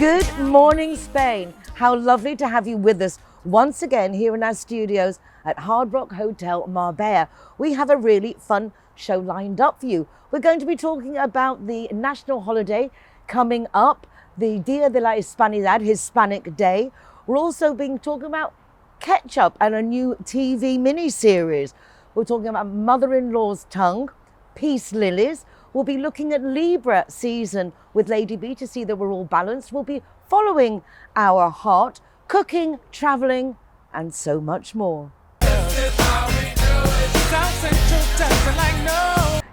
Good morning, Spain. How lovely to have you with us once again here in our studios at Hard Rock Hotel Marbella. We have a really fun show lined up for you. We're going to be talking about the national holiday coming up, the Dia de la Hispanidad, Hispanic Day. We're also talking about Ketchup and a new TV miniseries. We're talking about mother-in-law's tongue, peace lilies. We'll be looking at Libra season with Lady B to see that we're all balanced. We'll be following our heart, cooking, traveling, and so much more.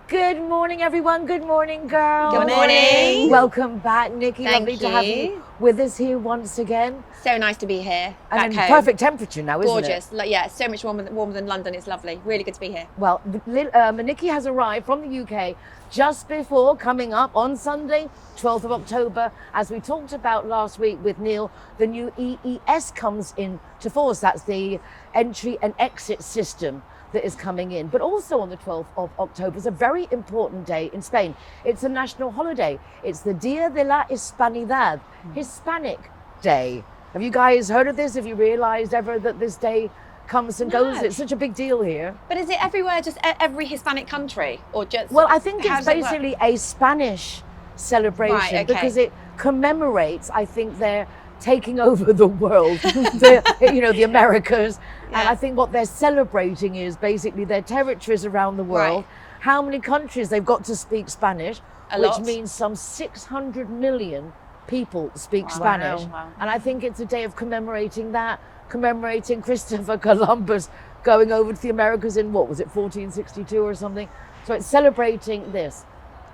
Good morning, everyone. Good morning, girl. Good morning. Welcome back, Nikki. Thank Lovely to have you with us here once again. So nice to be here. And back in home. perfect temperature now, isn't Gorgeous. it? Yeah, so much warmer than London. It's lovely. Really good to be here. Well, Nikki has arrived from the UK just before coming up on Sunday, 12th of October. As we talked about last week with Neil, the new EES comes into force. That's the entry and exit system that is coming in. But also on the 12th of October is a very important day in Spain. It's a national holiday. It's the Dia de la Hispanidad, Hispanic Day. Have you guys heard of this? Have you realized ever that this day comes and goes? It's such a big deal here. But is it everywhere, just every Hispanic country? Or just? Well, I think it's basically a Spanish celebration, Right, okay. because it commemorates, I think, their taking over the world, the Americas. Yeah. And I think what they're celebrating is basically their territories around the world, Right. how many countries they've got to speak Spanish, A which lot. means some 600 million people speak Spanish. Wow. And I think it's a day of commemorating that, commemorating Christopher Columbus going over to the Americas in, 1462 or something. So it's celebrating this.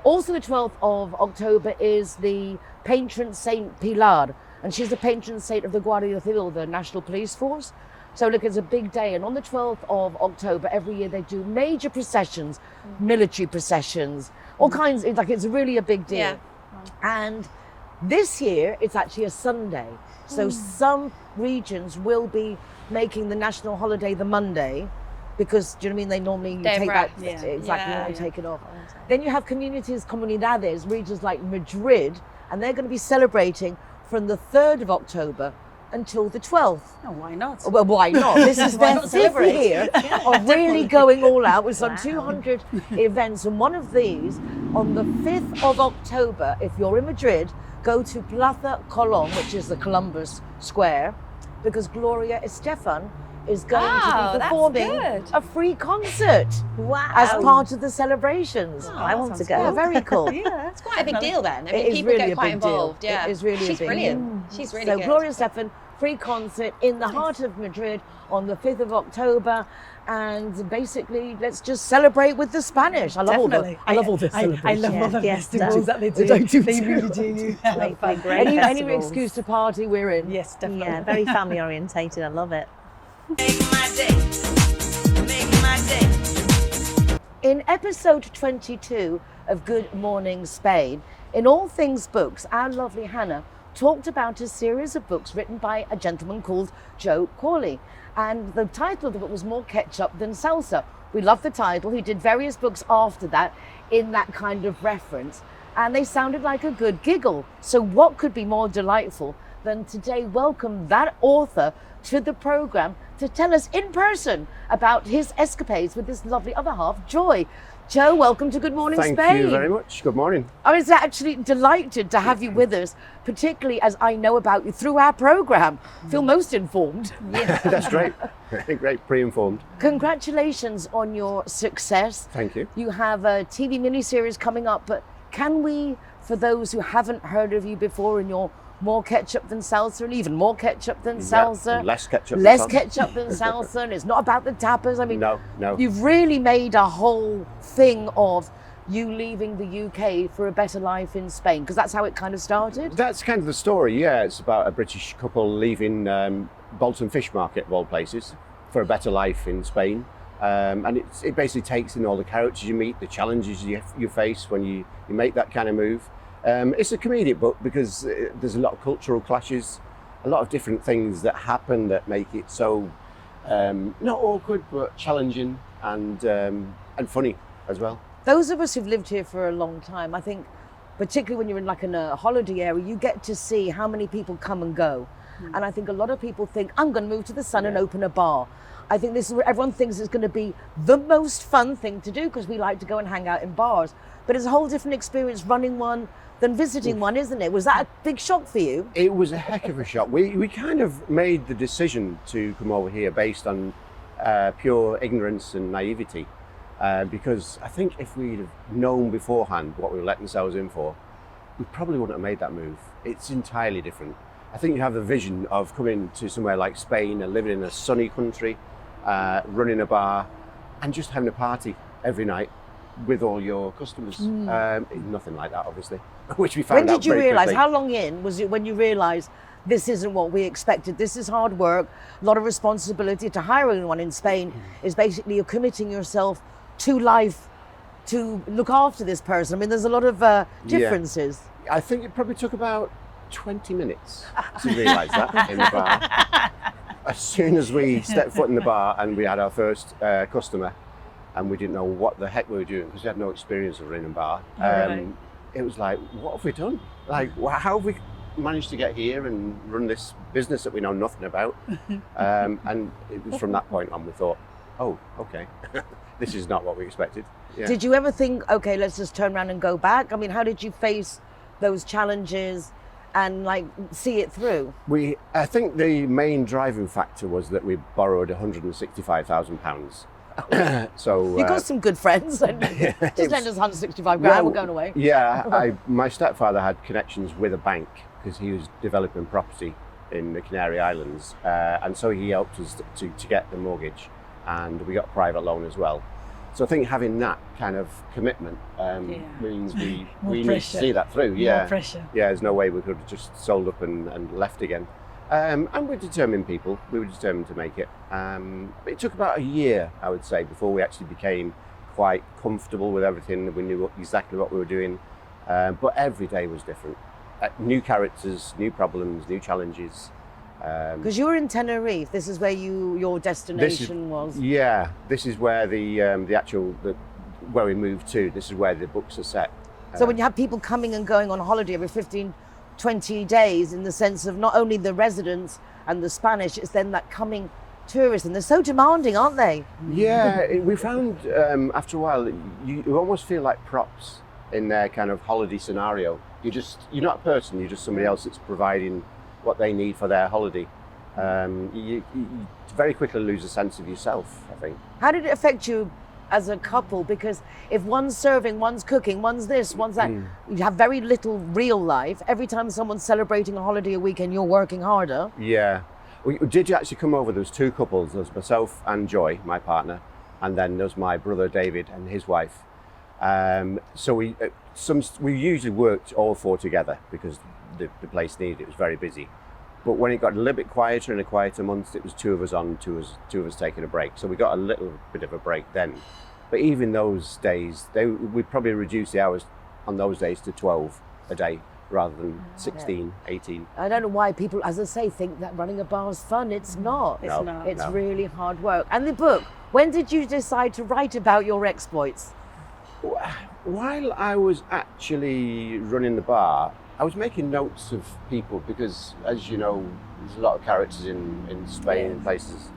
Also the 12th of October is the patron Saint Pilar, and she's the patron saint of the Guardia Civil, the National Police Force. So look, it's a big day. And on the 12th of October, every year they do major processions, military processions, all kinds, it's really a big deal. Yeah. And this year, it's actually a Sunday. So some regions will be making the national holiday the Monday, because, do you know what I mean? They normally Day of take rest. that, Yeah. exactly, Yeah. normally take it off. Then you have comunidades, regions like Madrid, and they're going to be celebrating from the 3rd of October until the 12th. Oh, why not? Well, why not? This is Why their not fifth celebrate? year of really going all out with some 200 events. And one of these, on the 5th of October, if you're in Madrid, go to Plaza Colón, which is the Columbus Square, because Gloria Estefan is going to be that's performing good. a free concert Wow. as part of the celebrations. I want to go. Yeah, very cool. Yeah. It's quite a big deal then. I It mean, is people really get a quite big deal. involved. Yeah. It is really a She's big brilliant. She's really So good. Gloria Estefan, free concert in the heart of Madrid on the 5th of October. And basically, let's just celebrate with the Spanish. I love all the celebrations. I love all the Yes, festivals that they do. They do They too. really do. Great Any festivals. excuse to party, we're in. Yes, definitely. Yeah, very family orientated. I love it. In episode 22 of Good Morning Spain, in All Things Books, our lovely Hannah talked about a series of books written by a gentleman called Joe Cawley. And the title of the book was More Ketchup Than Salsa. We love the title. He did various books after that in that kind of reference, and they sounded like a good giggle. So what could be more delightful than today welcome that author to the program to tell us in person about his escapades with this lovely other half, Joy. Joe, welcome to Good Morning Spain. Thank you very much. Good morning. I was actually delighted to have you with us, particularly as I know about you through our program. Feel most informed. That's great. Great, pre-informed. Congratulations on your success. Thank you. You have a TV miniseries coming up, but can we, for those who haven't heard of you before, and you're more ketchup than salsa, and even more ketchup than salsa, Yeah, less ketchup. less than salsa. ketchup than salsa, and it's not about the tapas. I mean, No. you've really made a whole thing of you leaving the UK for a better life in Spain, because that's how it kind of started. That's kind of the story. Yeah, it's about a British couple leaving Bolton Fish Market, of all places, for a better life in Spain. And it basically takes in all the characters you meet, the challenges you face when you make that kind of move. It's a comedic book because there's a lot of cultural clashes, a lot of different things that happen that make it so not awkward but challenging and funny as well. Those of us who've lived here for a long time, I think particularly when you're in like in a holiday area, you get to see how many people come and go. And I think a lot of people think, I'm going to move to the sun and open a bar. I think this is where everyone thinks it's going to be the most fun thing to do because we like to go and hang out in bars. But it's a whole different experience running one than visiting one, isn't it? Was that a big shock for you? It was a heck of a shock. We kind of made the decision to come over here based on pure ignorance and naivety. Because I think if we'd have known beforehand what we were letting ourselves in for, we probably wouldn't have made that move. It's entirely different. I think you have the vision of coming to somewhere like Spain and living in a sunny country, running a bar and just having a party every night with all your customers. Nothing like that, obviously, which we found out very quickly. When did you realise, how long in was it when you realised this isn't what we expected, this is hard work, a lot of responsibility? To hire anyone in Spain is basically you're committing yourself to life to look after this person. I mean, there's a lot of differences. Yeah. I think it probably took about 20 minutes to realise that in the bar. As soon as we stepped foot in the bar and we had our first customer and we didn't know what the heck we were doing because we had no experience of running a bar, it was like, what have we done? Like, how have we managed to get here and run this business that we know nothing about? And it was from that point on we thought, oh, okay, this is not what we expected. Yeah. Did you ever think, okay, let's just turn around and go back? I mean, how did you face those challenges and like see it through? I think the main driving factor was that we borrowed £165,000. So you got some good friends. And just lend us 165 grand. We're going away. Yeah, my stepfather had connections with a bank because he was developing property in the Canary Islands, and so he helped us to get the mortgage, and we got a private loan as well. So I think having that kind of commitment means we need to see that through. Yeah, More pressure. Yeah, there's no way we could have just sold up and left again. And we're determined people. We were determined to make it. It took about a year, I would say, before we actually became quite comfortable with everything. We knew exactly what we were doing. But every day was different. New characters, new problems, new challenges. Because you were in Tenerife. This is where your destination was. Yeah, this is where where we moved to. This is where the books are set. So when you have people coming and going on holiday every 15, 20 days, in the sense of not only the residents and the Spanish, it's then that coming tourists, and they're so demanding, aren't they? Yeah, we found after a while you almost feel like props in their kind of holiday scenario. You're not a person. You're just somebody else that's providing what they need for their holiday. You very quickly lose a sense of yourself, I think. How did it affect you as a couple? Because if one's serving, one's cooking, one's this, one's that, you have very little real life. Every time someone's celebrating a holiday a weekend, you're working harder. Yeah. Did you actually come over? There was two couples. There was myself and Joy, my partner, and then there was my brother David and his wife. So we usually worked all four together because the place needed it. It was very busy. But when it got a little bit quieter in the quieter months, it was two of us on, two of us taking a break. So we got a little bit of a break then. But even those days, we'd probably reduce the hours on those days to 12 a day rather than 16, 18. I don't know why people, as I say, think that running a bar is fun. It's not. It's not. It's really hard work. And the book, when did you decide to write about your exploits? While I was actually running the bar, I was making notes of people because, as you know, there's a lot of characters in Spain and places,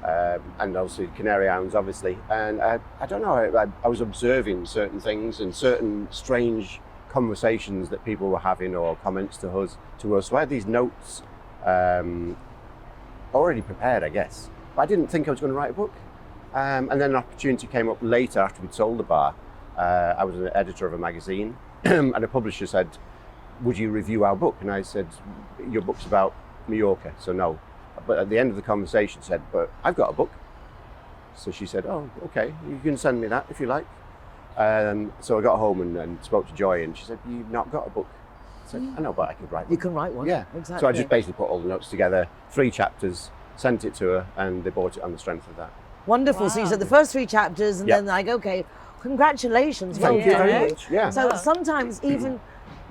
and also Canary Islands, obviously. And I don't know, I was observing certain things and certain strange conversations that people were having or comments to us. So I had these notes already prepared, I guess. But I didn't think I was going to write a book. And then an opportunity came up later after we'd sold the bar. I was an editor of a magazine, and a publisher said, would you review our book? And I said, your book's about Mallorca, so no. But at the end of the conversation said, but I've got a book. So she said, oh, okay, you can send me that if you like. So I got home and spoke to Joy, and she said, you've not got a book. I said, I know, but I could write one. You can write one, yeah. Exactly. So I just basically put all the notes together, 3 chapters, sent it to her, and they bought it on the strength of that. Wonderful. Wow. So you said the first 3 chapters, and then like, okay, congratulations. Thank you very much. Yeah. So sometimes even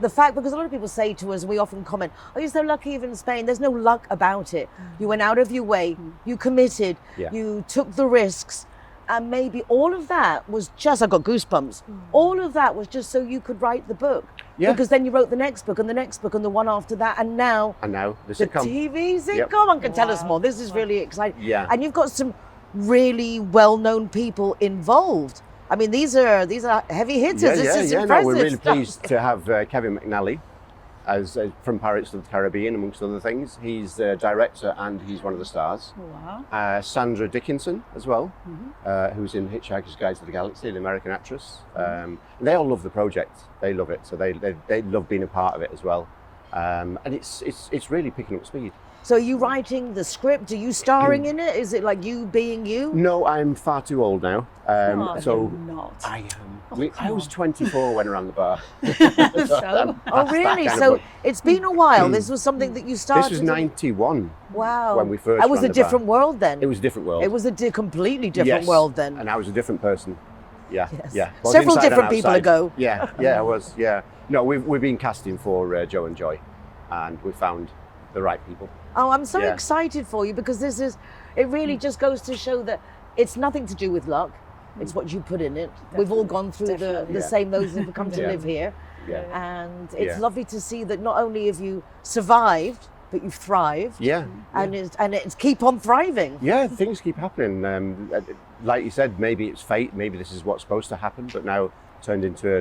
the fact, because a lot of people say to us, we often comment, oh, you're so lucky even in Spain. There's no luck about it. You went out of your way, you committed, you took the risks, and maybe all of that was just, I got goosebumps. All of that was just so you could write the book. Yeah. Because then you wrote the next book and the next book and the one after that, and now And now the the sitcom. TV sitcom. Yep. Come on, can tell us more. This is really exciting. Yeah. And you've got some really well-known people involved. I mean, these are heavy hitters. This is impressive. No, we're really stuff. pleased to have Kevin McNally as from Pirates of the Caribbean, amongst other things. He's the director and he's one of the stars. Wow. Sandra Dickinson as well, who's in Hitchhiker's Guide to the Galaxy, the American actress. And they all love the project. They love it, so they love being a part of it as well. And it's really picking up speed. So are you writing the script? Are you starring in it? Is it like you being you? No, I'm far too old now. So You're not. I am. I was 24 when I ran the bar. So? Oh, really? So it's been a while. This was something that you started. This was 91. Wow. when we first It was ran a the bar. different world then. It was a different world. It was a completely different Yes, world then. and I was a different person. Yeah, Yes. yeah. Both Several inside and different people outside. ago. Yeah, I was. Yeah. No, we've been casting for Joe and Joy, and we found the right people. Oh, I'm so Yeah. excited for you because it really just goes to show that it's nothing to do with luck. It's what you put in it. We've all gone through the Yeah. same, those who've come to Yeah. live here. Yeah. And it's Yeah. lovely to see that not only have you survived, but you've thrived. Yeah. And it's keep on thriving. Yeah, things keep happening. Like you said, maybe it's fate. Maybe this is what's supposed to happen. But now turned into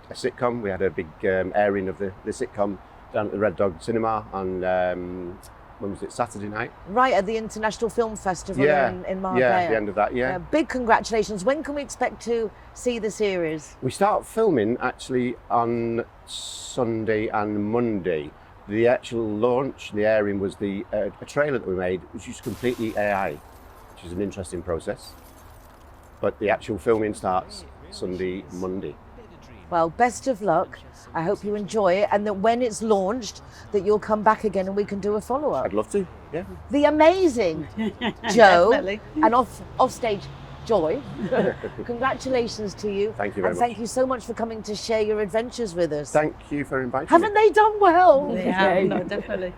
a sitcom. We had a big airing of the sitcom down at the Red Dog Cinema on when was it? Saturday night. Right at the International Film Festival in Marbella. Yeah, at the end of that. Yeah. Big congratulations. When can we expect to see the series? We start filming actually on Sunday and Monday. The actual launch, the airing was a trailer that we made, which is completely AI, which is an interesting process. But the actual filming starts Sunday, Monday. Well, best of luck. I hope you enjoy it, and that when it's launched, that you'll come back again and we can do a follow-up. I'd love to. Yeah. The amazing Joe Definitely. and offstage Joy. Congratulations to you. Thank you very and much. thank you so much for coming to share your adventures with us. Thank you for inviting Haven't me. they done well? Yeah, no, definitely.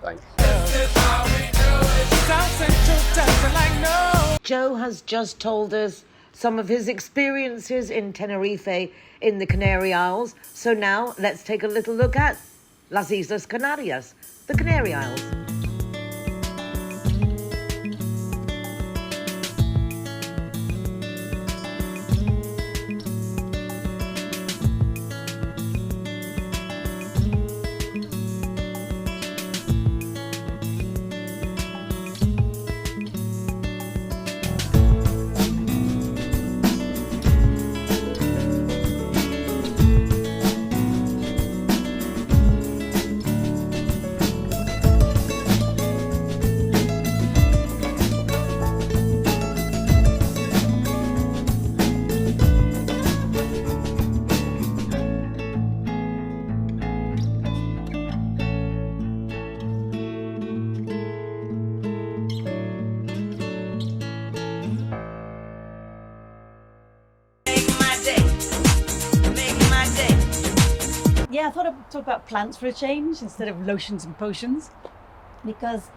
Thanks. Joe has just told us some of his experiences in Tenerife in the Canary Isles. So now let's take a little look at Las Islas Canarias, the Canary Isles. Yeah, I thought I'd talk about plants for a change instead of lotions and potions, because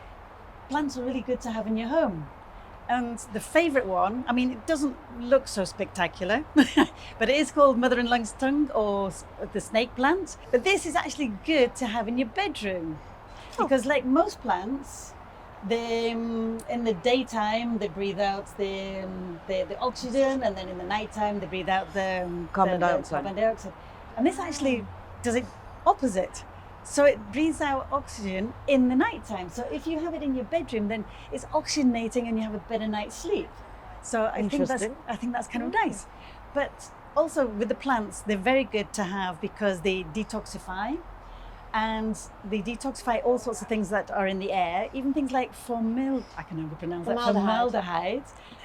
plants are really good to have in your home. And the favourite one, I mean, it doesn't look so spectacular, but it is called mother-in-law's tongue, or the snake plant. But this is actually good to have in your bedroom, because like most plants, they, in the daytime they breathe out the oxygen, and then in the nighttime they breathe out the Carbon the dioxide. carbon dioxide. And this actually does it opposite. So it breathes out oxygen in the nighttime. So if you have it in your bedroom, then it's oxygenating and you have a better night's sleep. So I think that's kind of nice. But also with the plants, they're very good to have because they detoxify. And they detoxify all sorts of things that are in the air, even things like formaldehyde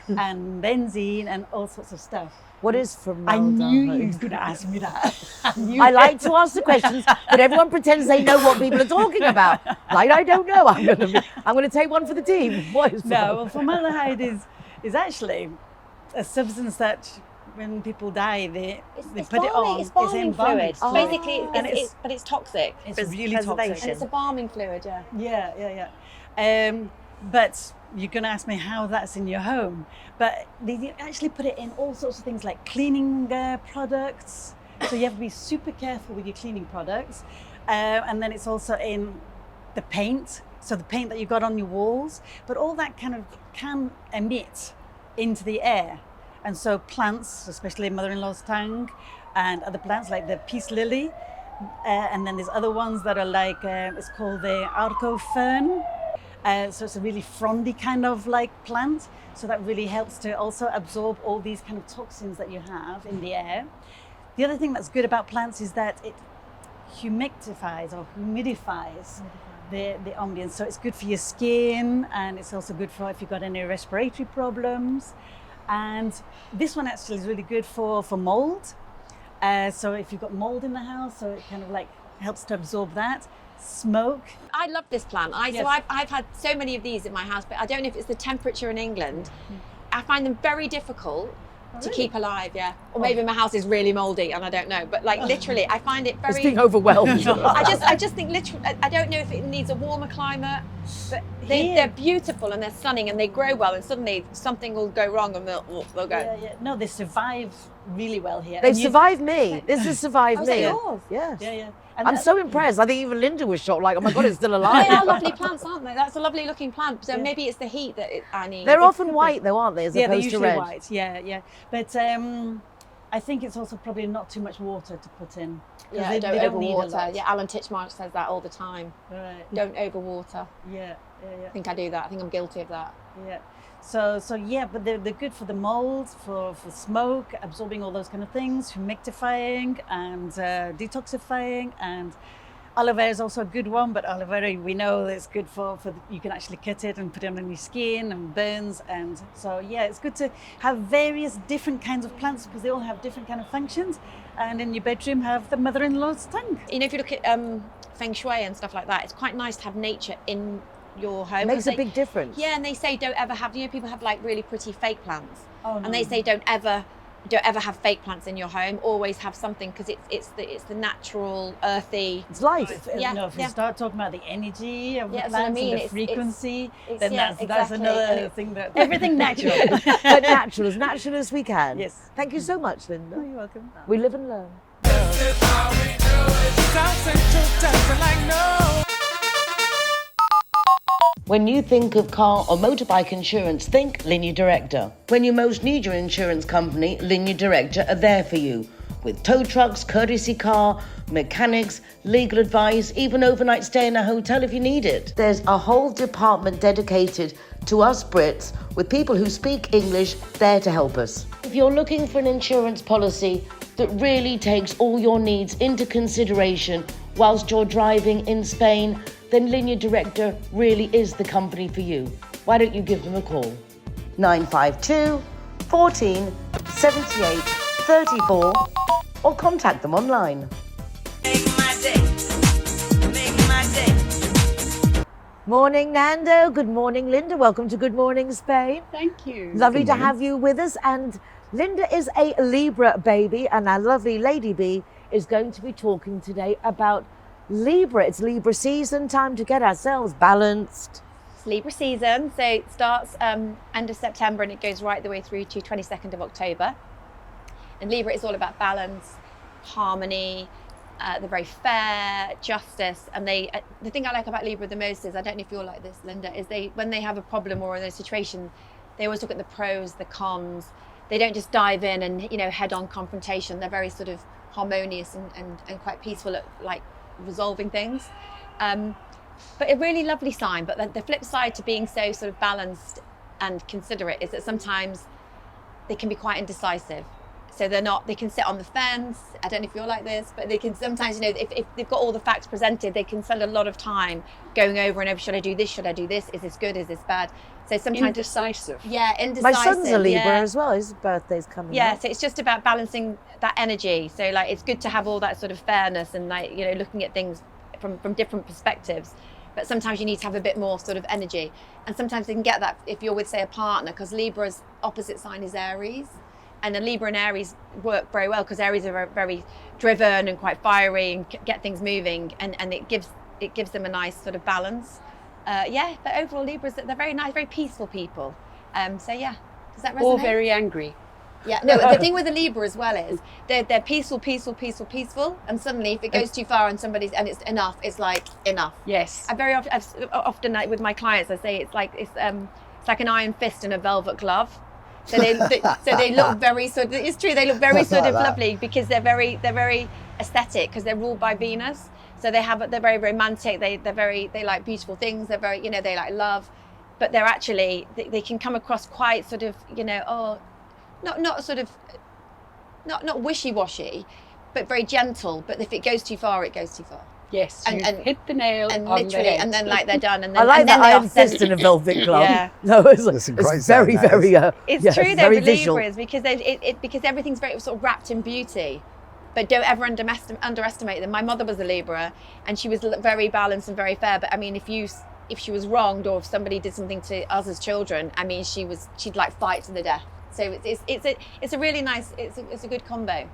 and benzene and all sorts of stuff. What is I formaldehyde? knew you was going to ask me that. I like to ask the questions, but everyone pretends they know what people are talking about. Like, I don't know. I'm going to take one for the team. What is No, well, formaldehyde is actually a substance that when people die, they put it on. It's balming fluid. fluid. Basically, And but it's toxic. It's really toxic. And it's a balming fluid, yeah. Yeah. But you're going to ask me how that's in your home. But they actually put it in all sorts of things like cleaning products, So you have to be super careful with your cleaning products. And then it's also in the paint. So the paint that you've got on your walls, but all that kind of can emit into the air. And so plants, especially mother-in-law's tongue and other plants like the peace lily, and then there's other ones that are like, it's called the arco fern. So it's a really frondy kind of like plant. So that really helps to also absorb all these kind of toxins that you have in the air. The other thing that's good about plants is that it humidifies the ambience. So it's good for your skin, and it's also good for if you've got any respiratory problems. And this one actually is really good for mold. So if you've got mold in the house, so it kind of like helps to absorb that. Smoke. I love this plant. Yes. So I've had so many of these in my house, but I don't know if it's the temperature in England. I find them very difficult to keep alive, or maybe my house is really moldy and I don't know, but like literally I find it very... It's being overwhelmed. I just think literally, I don't know if it needs a warmer climate, but they're beautiful and they're stunning and they grow well, and suddenly something will go wrong and they'll go. Yeah. No, they survive really well here. They've survived me. This has survived Was me. that yours? Yes. Yeah. And I'm so impressed. I think even Linda was shocked, like, oh my God, it's still They alive. are lovely plants, aren't they? That's a lovely looking plant. So maybe it's the heat that I need. They're often white though, aren't they, as they're opposed to usually red? white. Yeah. But I think it's also probably not too much water to put in. Yeah, they don't need a overwater. lot. Yeah, Alan Titchmarsh says that all the time. Right. Don't overwater. Yeah. I think I do that. I think I'm guilty of that. Yeah. So yeah, but they're good for the mold, for smoke, absorbing all those kind of things, humidifying and detoxifying. And aloe vera is also a good one, but aloe vera we know it's good for you can actually cut it and put it on your skin and burns. And so yeah, it's good to have various different kinds of plants because they all have different kind of functions. And in your bedroom have the mother-in-law's tongue. You know, if you look at feng shui and stuff like that, it's quite nice to have nature in your home. It makes a big difference. Yeah, and they say don't ever have, people have like really pretty fake plants. Oh, no. And they say don't ever have fake plants in your home. Always have something, because it's the natural, earthy. It's life. Yeah, If you start talking about the energy of the that's what I plants mean. and the It's- frequency, it's- then yeah, that's exactly. another And thing that everything natural. But natural as we can. Yes. Thank you so much, Linda. You're welcome. We live and learn. When you think of car or motorbike insurance, think Linea Directa. When you most need your insurance company, Linea Directa are there for you. With tow trucks, courtesy car, mechanics, legal advice, even overnight stay in a hotel if you need it. There's a whole department dedicated to us Brits with people who speak English there to help us. If you're looking for an insurance policy that really takes all your needs into consideration whilst you're driving in Spain, then Linea Directa really is the company for you. Why don't you give them a call? 952 14 78 34 or contact them online. Morning, Nando. Good morning, Linda. Welcome to Good Morning Spain. Thank you. Lovely to have you with us. And Linda is a Libra baby, and our lovely Lady Bee is going to be talking today about Libra. It's Libra season, time to get ourselves balanced. It's Libra season, so it starts end of September and it goes right the way through to 22nd of October. And Libra is all about balance, harmony. They're very fair, justice, and the thing I like about Libra the most is, I don't know if you're like this, Linda, is when they have a problem or in a situation, they always look at the pros, the cons. They don't just dive in and head-on confrontation. They're very sort of harmonious and quite peaceful at like resolving things. But a really lovely sign. But the flip side to being so sort of balanced and considerate is that sometimes they can be quite indecisive. So they can sit on the fence. I don't know if you're like this, but they can sometimes, if they've got all the facts presented, they can spend a lot of time going over and over, should I do this? Should I do this? Is this good? Is this bad? So sometimes Indecisive. Yeah, indecisive. My son's a Libra yeah. as well. His birthday's coming Yeah, up. so it's just about balancing that energy. So like, it's good to have all that sort of fairness and like, looking at things from different perspectives. But sometimes you need to have a bit more sort of energy. And sometimes you can get that if you're with, say, a partner, because Libra's opposite sign is Aries. And the Libra and Aries work very well because Aries are very driven and quite fiery and get things moving, and it gives them a nice sort of balance. But overall Libras, they're very nice, very peaceful people. So yeah, does that resonate? Or very angry. Yeah, no, the thing with the Libra as well is they're peaceful, and suddenly if it goes too far and it's enough, it's like enough. Yes. I've often with my clients, I say it's like an iron fist and a velvet glove. So they look very sort of, it's true, they look very sort of lovely because they're very aesthetic because they're ruled by Venus. So they're very romantic. They like beautiful things. They're very, they like love, but they're actually they can come across quite sort of, not wishy-washy, but very gentle. But if it goes too far, it goes too far. Yes, and hit the nail and on literally, the head. and then like they're done. And then I like and then that they iron offset. fist and a velvet glove. Yeah. No, it's That's a great very, sound, that very. It's true though very with visual. Libras because everything's very sort of wrapped in beauty. But don't ever underestimate them. My mother was a Libra, and she was very balanced and very fair. But I mean, if she was wronged, or if somebody did something to us as children, I mean, she'd like fight to the death. So it's a really nice, it's a good combo.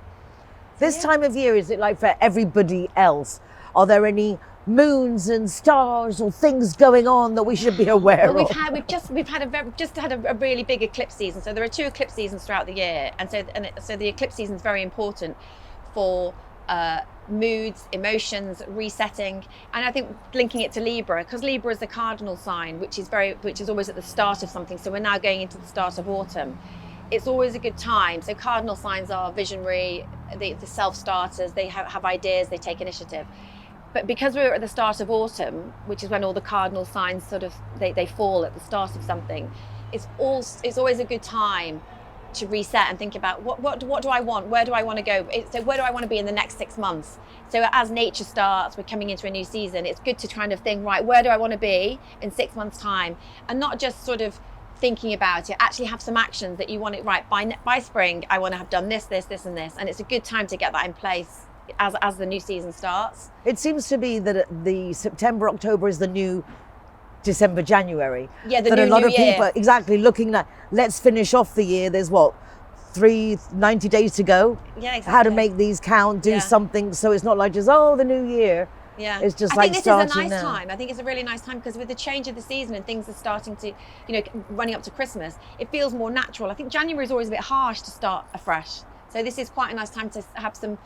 This time of year, is it like for everybody else? Are there any moons and stars or things going on that we should be aware Well, of? we've had a really big eclipse season. So there are 2 eclipse seasons throughout the year, and so the eclipse season is very important for moods, emotions, resetting, and I think linking it to Libra, because Libra is the cardinal sign, which is always at the start of something. So we're now going into the start of autumn. It's always a good time. So cardinal signs are visionary, the self-starters. They have ideas, they take initiative. But because we're at the start of autumn, which is when all the cardinal signs sort of they fall at the start of something, it's always a good time to reset and think about what do I want? Where do I want to go? So where do I want to be in the next 6 months? So as nature starts, we're coming into a new season. It's good to kind of think, right, where do I want to be in 6 months' time? And not just sort of thinking about it, actually have some actions that you want it right by spring. I want to have done this, and this. And it's a good time to get that in place as the new season starts. It seems to be that the September, October is the new December, January. Yeah, the that new a lot new of year. people exactly looking at, let's finish off the year. There's 90 days to go. Yeah, exactly. How to make these count, do Yeah. something so it's not like just, oh, the new year. Yeah, It's just I like think this is a starting nice now. time. I think it's a really nice time because with the change of the season and things are starting to, running up to Christmas, it feels more natural. I think January is always a bit harsh to start afresh. So this is quite a nice time to have some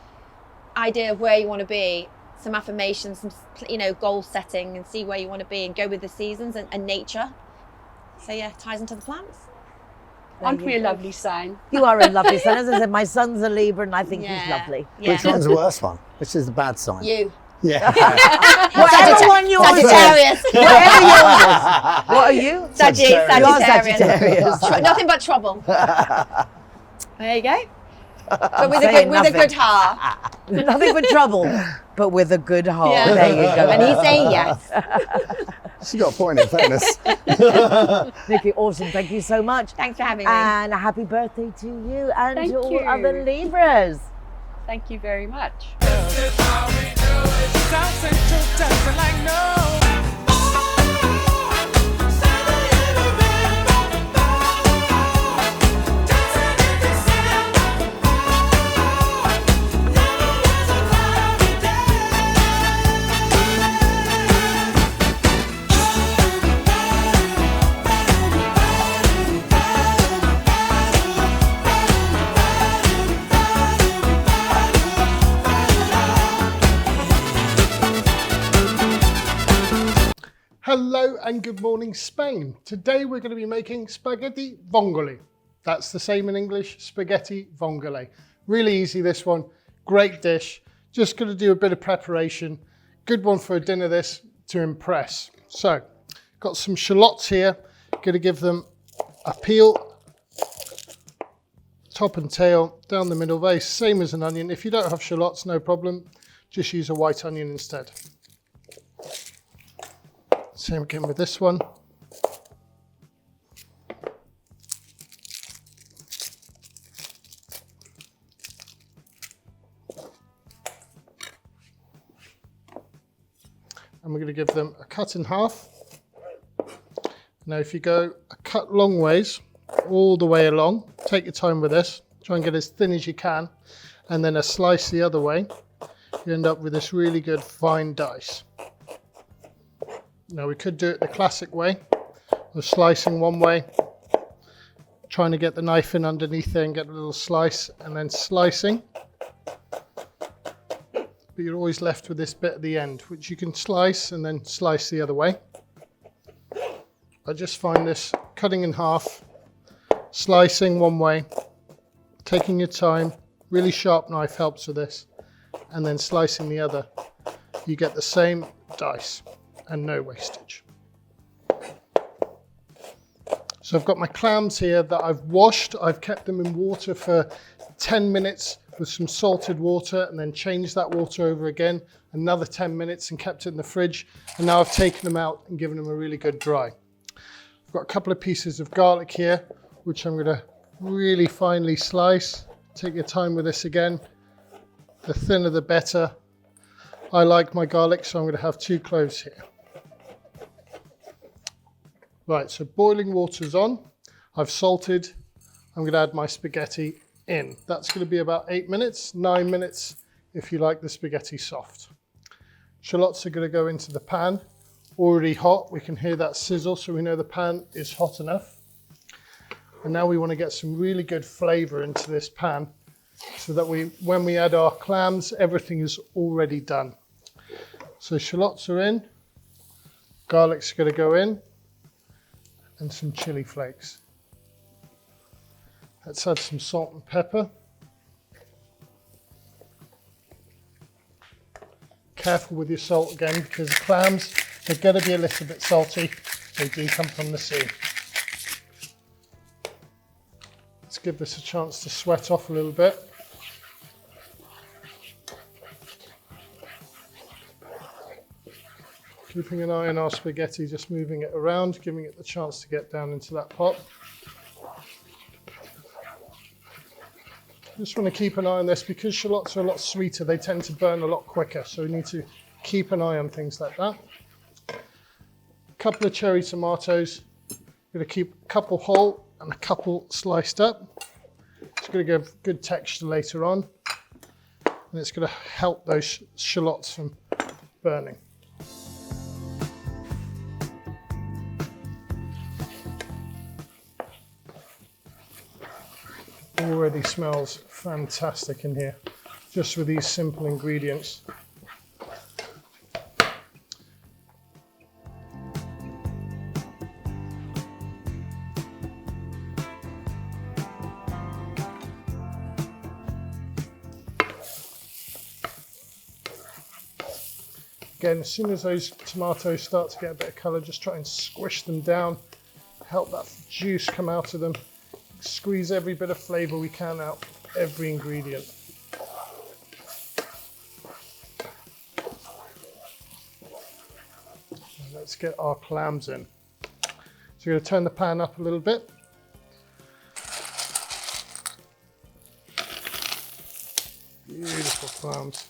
idea of where you want to be, some affirmations, some goal setting, and see where you want to be and go with the seasons and nature. So yeah, ties into the plants. Aren't we a lovely sign? You are a lovely son. As I said, my son's a Libra and I think he's Yeah. lovely. Yeah. Which one's the worst one? Which is the bad sign? You. Yeah. Whatever one yours is. Sagittarius. Whatever yours is. What are you? Sagittarius. You are Sagittarius. Sagittarius. Nothing but trouble. There you go. But with saying a good heart. Nothing but trouble, but with a good heart. Yeah. There you go. And he's saying yes. She got a point in fairness. Nikki, awesome. Thank you so much. Thanks for having me. And a happy birthday to you and Thank to all you. other Libras. Thank you very much. Hello and good morning, Spain. Today we're going to be making spaghetti vongole. That's the same in English, spaghetti vongole. Really easy, this one. Great dish. Just going to do a bit of preparation. Good one for a dinner this to impress. So, got some shallots here. Going to give them a peel, top and tail, down the middle, very same as an onion. If you don't have shallots, no problem. Just use a white onion instead. Same again with this one. And we're going to give them a cut in half. Now if you go a cut long ways, all the way along, take your time with this, try and get as thin as you can, and then a slice the other way, you end up with this really good fine dice. Now we could do it the classic way, of slicing one way, trying to get the knife in underneath there and get a little slice, and then slicing. But you're always left with this bit at the end, which you can slice and then slice the other way. I just find this cutting in half, slicing one way, taking your time, really sharp knife helps with this, and then slicing the other. You get the same dice and no wastage. So I've got my clams here that I've washed. I've kept them in water for 10 minutes with some salted water, and then changed that water over again, another 10 minutes, and kept it in the fridge. And now I've taken them out and given them a really good dry. I've got a couple of pieces of garlic here, which I'm gonna really finely slice. Take your time with this again. The thinner the better. I like my garlic, so I'm gonna have 2 cloves here. Right, so boiling water's on. I've salted. I'm gonna add my spaghetti in. That's gonna be about 8 minutes, 9 minutes if you like the spaghetti soft. Shallots are gonna go into the pan. Already hot, we can hear that sizzle, so we know the pan is hot enough. And now we wanna get some really good flavor into this pan so that when we add our clams, everything is already done. So shallots are in, garlic's gonna go in, and some chili flakes. Let's add some salt and pepper. Careful with your salt again, because the clams, they're going to be a little bit salty. They do come from the sea. Let's give this a chance to sweat off a little bit. Keeping an eye on our spaghetti, just moving it around, giving it the chance to get down into that pot. Just want to keep an eye on this because shallots are a lot sweeter. They tend to burn a lot quicker, so we need to keep an eye on things like that. A couple of cherry tomatoes. I'm going to keep a couple whole and a couple sliced up. It's going to give good texture later on, and it's going to help those shallots from burning. Already smells fantastic in here, just with these simple ingredients. Again, as soon as those tomatoes start to get a bit of colour, just try and squish them down, help that juice come out of them. Squeeze every bit of flavour we can out, every ingredient. And let's get our clams in. So we're going to turn the pan up a little bit. Beautiful clams.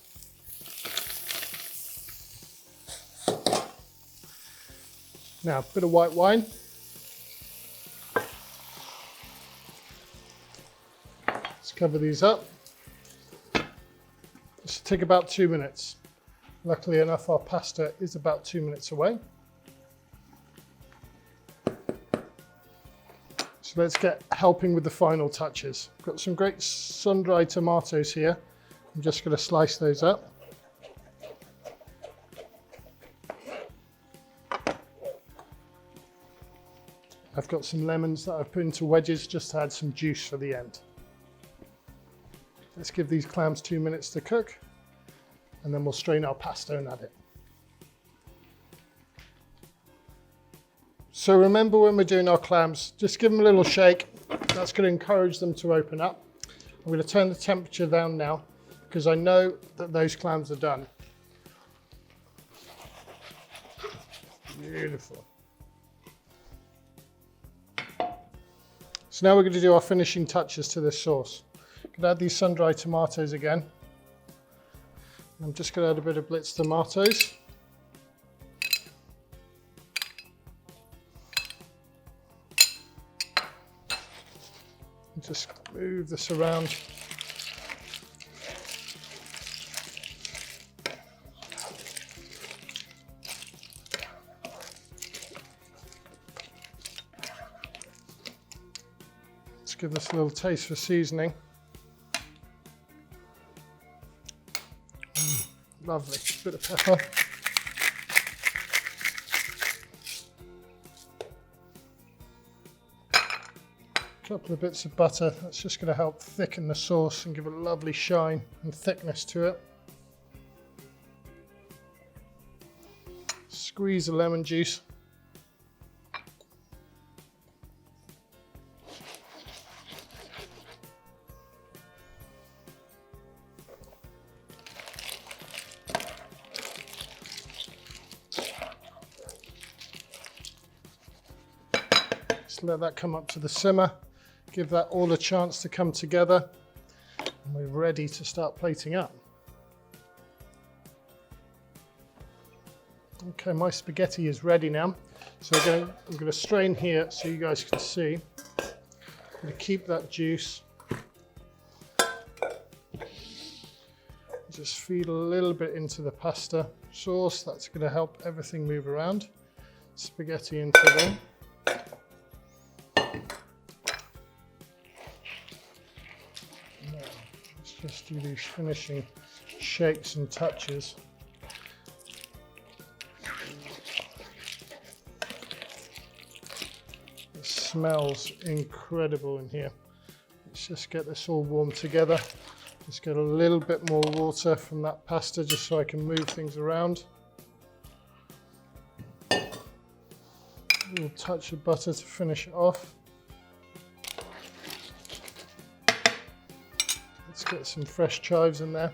Now, a bit of white wine. Cover these up. This will take about 2 minutes. Luckily enough, our pasta is about 2 minutes away. So let's get helping with the final touches. Got some great sun-dried tomatoes here. I'm just going to slice those up. I've got some lemons that I've put into wedges just to add some juice for the end. Let's give these clams 2 minutes to cook, and then we'll strain our pasta and add it. So remember, when we're doing our clams, just give them a little shake. That's going to encourage them to open up. I'm going to turn the temperature down now because I know that those clams are done. Beautiful. So now we're going to do our finishing touches to this sauce. I'm going to add these sun-dried tomatoes again. I'm just going to add a bit of blitzed tomatoes. And just move this around. Just give this a little taste for seasoning. Lovely, bit of pepper. Couple of bits of butter. That's just going to help thicken the sauce and give it a lovely shine and thickness to it. Squeeze the lemon juice. Just let that come up to the simmer. Give that all a chance to come together, and we're ready to start plating up. Okay, my spaghetti is ready now. So I'm going to strain here so you guys can see. I'm going to keep that juice. Just feed a little bit into the pasta sauce. That's going to help everything move around. Spaghetti into there. Just do these finishing shapes and touches. It smells incredible in here. Let's just get this all warm together. Just get a little bit more water from that pasta just so I can move things around. A little touch of butter to finish it off. Let's get some fresh chives in there.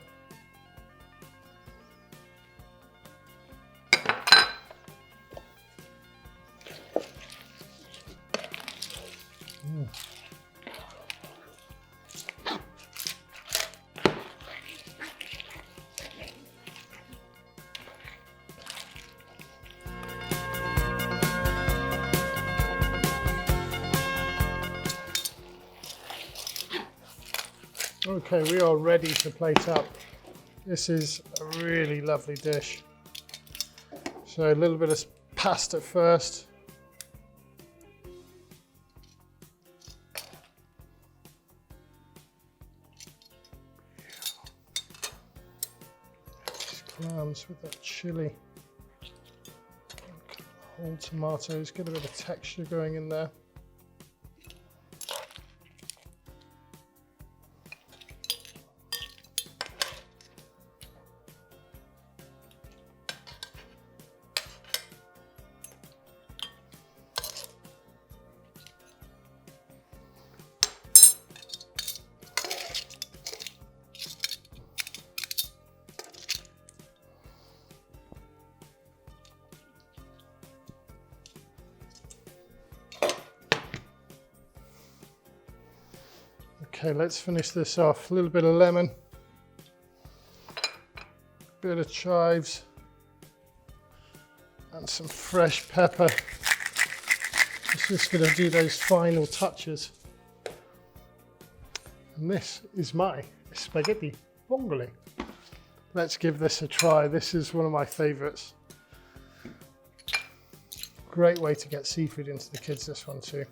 Okay, we are ready to plate up. This is a really lovely dish. So a little bit of pasta first. These clams with that chili. Whole tomatoes, get a bit of texture going in there. Okay, let's finish this off. A little bit of lemon, bit of chives, and some fresh pepper. It's just going to do those final touches. And this is my spaghetti vongole. Let's give this a try. This is one of my favorites. Great way to get seafood into the kids, this one too.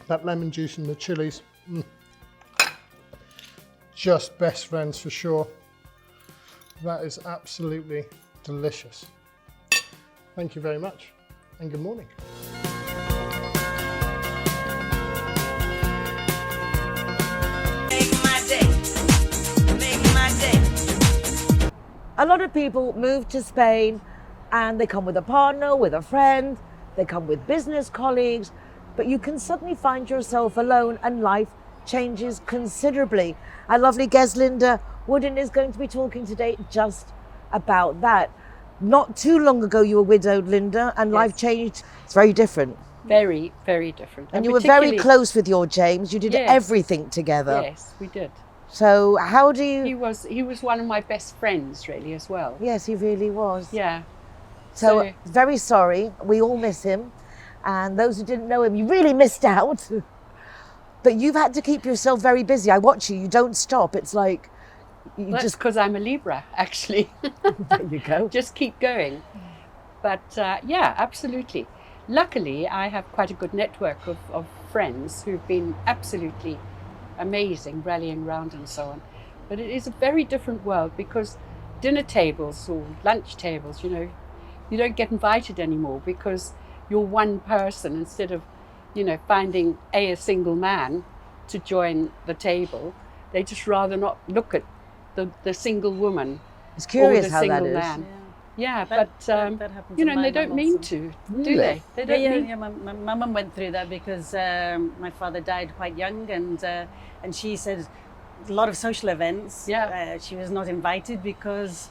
That lemon juice and the chilies, just best friends for sure. That is absolutely delicious. Thank you very much and good morning. A lot of people move to Spain and they come with a partner, with a friend, they come with business colleagues, but you can suddenly find yourself alone and life changes considerably. Our lovely guest Lynda Woodin is going to be talking today just about that. Not too long ago you were widowed, Lynda, and life changed. It's very different. Very, very different. And you were very close with your James. You did everything together. Yes, we did. So how do you... He was one of my best friends really as well. Yes, he really was. Yeah. So very sorry. We all miss him. And those who didn't know him, you really missed out. But you've had to keep yourself very busy. I watch you. You don't stop. It's like you That's just. because I'm a Libra, actually. There you go. Just keep going. But yeah, absolutely. Luckily, I have quite a good network of friends who've been absolutely amazing, rallying round and so on. But it is a very different world because dinner tables or lunch tables, you know, you don't get invited anymore because you're one person instead of, you know, finding a single man to join the table. They just rather not look at the single woman It's or curious the how that single is. man. Yeah, That but happens you to know, and my they don't mum mean also. to, Really? do they? They don't mean. Yeah, my mum went through that because my father died quite young, and she said a lot of social events. Yeah. She was not invited because,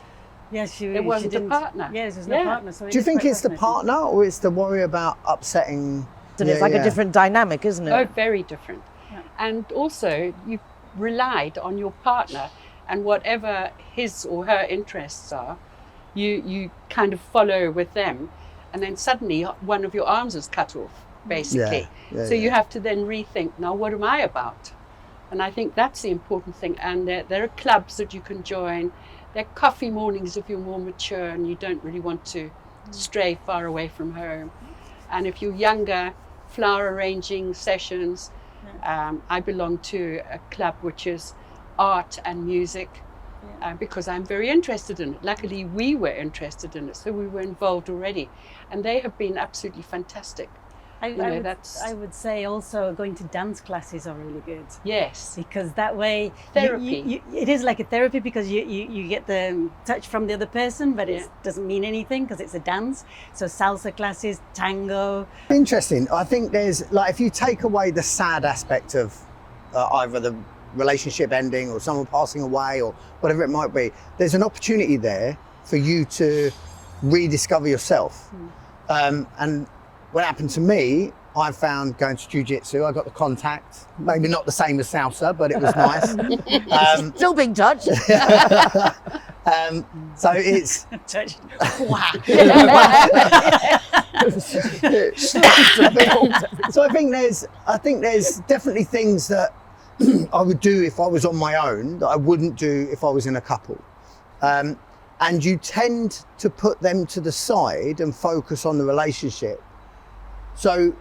yeah, she wasn't a didn't, partner. Yeah, there was no Yeah. partner. So Do you think quite it's the fascinating. partner or it's the worry about upsetting? And it's like a different dynamic, isn't it? Oh, very different. Yeah. And also, you relied on your partner, and whatever his or her interests are, you kind of follow with them, and then suddenly one of your arms is cut off, basically. So you have to then rethink, now what am I about? And I think that's the important thing. And there are clubs that you can join. There are coffee mornings if you're more mature and you don't really want to stray far away from home. And if you're younger, flower arranging sessions. I belong to a club which is art and music because I'm very interested in it. Luckily, we were interested in it, so we were involved already. And they have been absolutely fantastic. I would say also going to dance classes are really good. Yes. Because that way, Therapy. it is like a therapy because you get the touch from the other person, but it doesn't mean anything because it's a dance. So salsa classes, tango. Interesting. I think there's, like, if you take away the sad aspect of either the relationship ending or someone passing away or whatever it might be, there's an opportunity there for you to rediscover yourself. And what happened to me, I found going to jiu-jitsu, I got the contact, maybe not the same as salsa, but it was nice. Still being touched. So it's, Touch. so I think there's definitely things that I would do if I was on my own that I wouldn't do if I was in a couple. And you tend to put them to the side and focus on the relationship. So